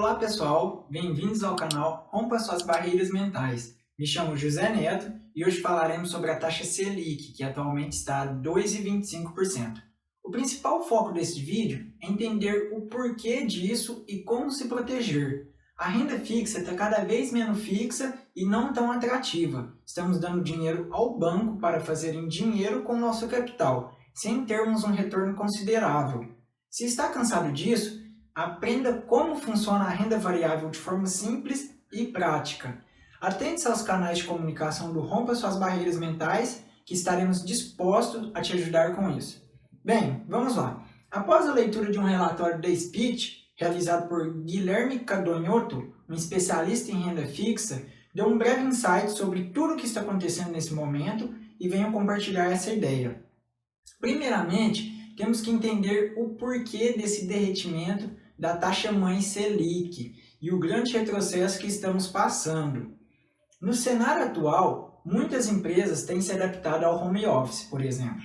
Olá pessoal, bem-vindos ao canal Rompa Suas Barreiras Mentais. Me chamo José Neto e hoje falaremos sobre a taxa Selic, que atualmente está a 2,25%. O principal foco desse vídeo é entender o porquê disso e como se proteger. A renda fixa está cada vez menos fixa e não tão atrativa. Estamos dando dinheiro ao banco para fazerem dinheiro com nosso capital, sem termos um retorno considerável. Se está cansado disso, aprenda como funciona a renda variável de forma simples e prática. Atente-se aos canais de comunicação do Rompa Suas Barreiras Mentais, que estaremos dispostos a te ajudar com isso. Bem, vamos lá. Após a leitura de um relatório da Speech, realizado por Guilherme Cadonhoto, um especialista em renda fixa, deu um breve insight sobre tudo o que está acontecendo nesse momento e venho compartilhar essa ideia. Primeiramente, temos que entender o porquê desse derretimento da taxa-mãe Selic e o grande retrocesso que estamos passando. No cenário atual, muitas empresas têm se adaptado ao home office, por exemplo.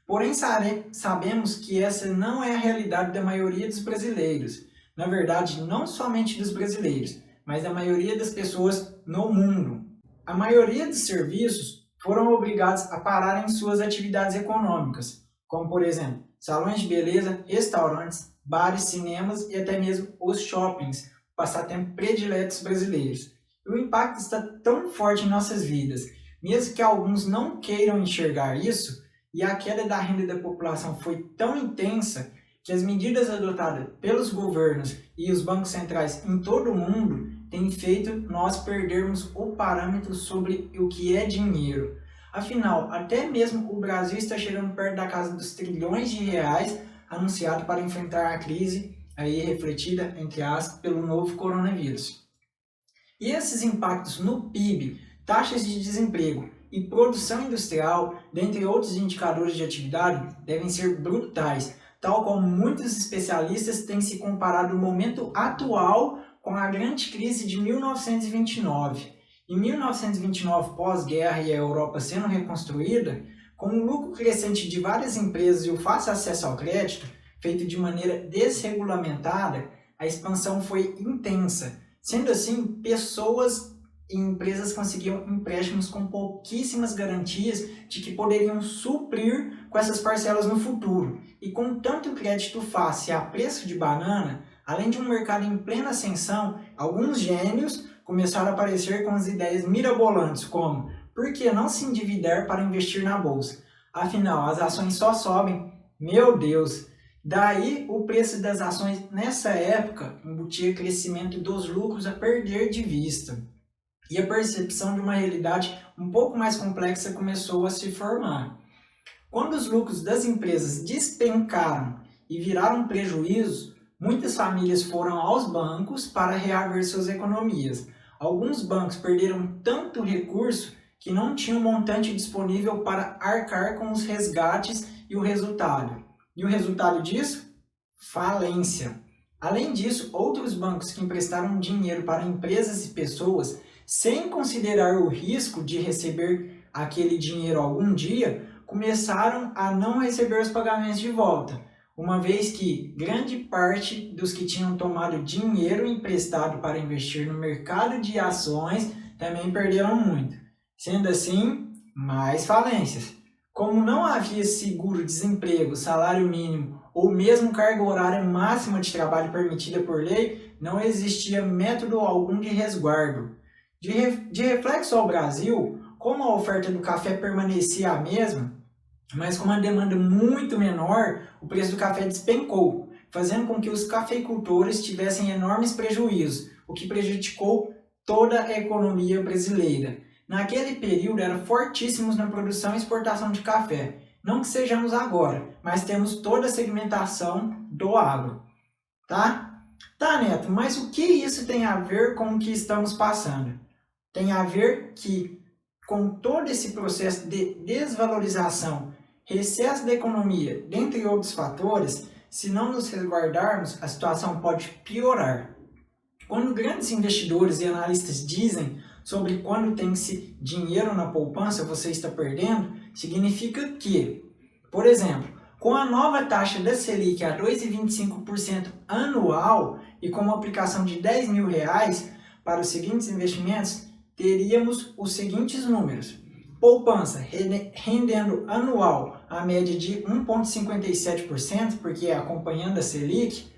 Porém, sabemos que essa não é a realidade da maioria dos brasileiros. Na verdade, não somente dos brasileiros, mas da maioria das pessoas no mundo. A maioria dos serviços foram obrigados a pararem suas atividades econômicas, como, por exemplo, salões de beleza, restaurantes, bares, cinemas e até mesmo os shoppings, passatempo prediletos brasileiros. E o impacto está tão forte em nossas vidas, mesmo que alguns não queiram enxergar isso, e a queda da renda da população foi tão intensa que as medidas adotadas pelos governos e os bancos centrais em todo o mundo têm feito nós perdermos o parâmetro sobre o que é dinheiro. Afinal, até mesmo o Brasil está chegando perto da casa dos trilhões de reais anunciado para enfrentar a crise aí refletida, entre aspas, pelo novo coronavírus. E esses impactos no PIB, taxas de desemprego e produção industrial, dentre outros indicadores de atividade, devem ser brutais, tal como muitos especialistas têm se comparado o momento atual com a grande crise de 1929. Em 1929, pós-guerra e a Europa sendo reconstruída, com o lucro crescente de várias empresas e o fácil acesso ao crédito, feito de maneira desregulamentada, a expansão foi intensa. Sendo assim, pessoas e empresas conseguiam empréstimos com pouquíssimas garantias de que poderiam suprir com essas parcelas no futuro. E com tanto crédito fácil e a preço de banana, além de um mercado em plena ascensão, alguns gênios começaram a aparecer com as ideias mirabolantes como: por que não se endividar para investir na bolsa? Afinal, as ações só sobem. Meu Deus! Daí, o preço das ações nessa época embutia crescimento dos lucros a perder de vista. E a percepção de uma realidade um pouco mais complexa começou a se formar. Quando os lucros das empresas despencaram e viraram prejuízo, muitas famílias foram aos bancos para reaver suas economias. Alguns bancos perderam tanto recurso que não tinham montante disponível para arcar com os resgates e o resultado. E o resultado disso? Falência. Além disso, outros bancos que emprestaram dinheiro para empresas e pessoas, sem considerar o risco de receber aquele dinheiro algum dia, começaram a não receber os pagamentos de volta, uma vez que grande parte dos que tinham tomado dinheiro emprestado para investir no mercado de ações também perderam muito. Sendo assim, mais falências. Como não havia seguro-desemprego, salário mínimo ou mesmo carga horária máxima de trabalho permitida por lei, não existia método algum de resguardo. De reflexo ao Brasil, como a oferta do café permanecia a mesma, mas com uma demanda muito menor, o preço do café despencou, fazendo com que os cafeicultores tivessem enormes prejuízos, o que prejudicou toda a economia brasileira. Naquele período, eram fortíssimos na produção e exportação de café. Não que sejamos agora, mas temos toda a segmentação do agro. Tá, Neto, mas o que isso tem a ver com o que estamos passando? Tem a ver que, com todo esse processo de desvalorização, recesso da economia, dentre outros fatores, se não nos resguardarmos, a situação pode piorar. Quando grandes investidores e analistas dizem sobre quando tem-se dinheiro na poupança você está perdendo, significa que, por exemplo, Com a nova taxa da Selic a 2,25% anual e com uma aplicação de R$ 10.000 para os seguintes investimentos, teríamos os seguintes números. Poupança rendendo anual a média de 1,57%, porque acompanhando a Selic,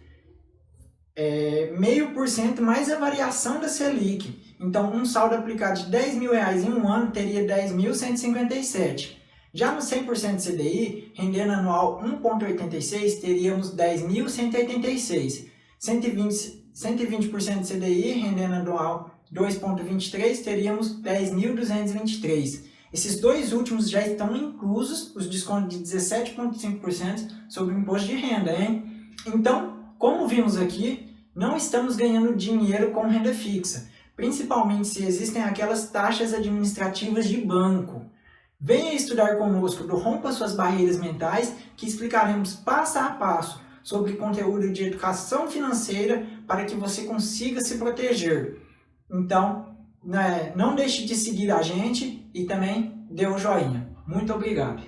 0,5% mais a variação da Selic. Então, um saldo aplicado de R$ 10.000 em um ano teria 10.157. Já no 100% CDI, rendendo anual 1,86, teríamos 10.186. 120% CDI, rendendo anual 2,23, teríamos 10.223. Esses dois últimos já estão inclusos os descontos de 17,5% sobre o imposto de renda, hein? Então, como vimos aqui, não estamos ganhando dinheiro com renda fixa, principalmente se existem aquelas taxas administrativas de banco. Venha estudar conosco do Rompa Suas Barreiras Mentais, que explicaremos passo a passo sobre conteúdo de educação financeira para que você consiga se proteger. Então, não deixe de seguir a gente e também dê o joinha. Muito obrigado!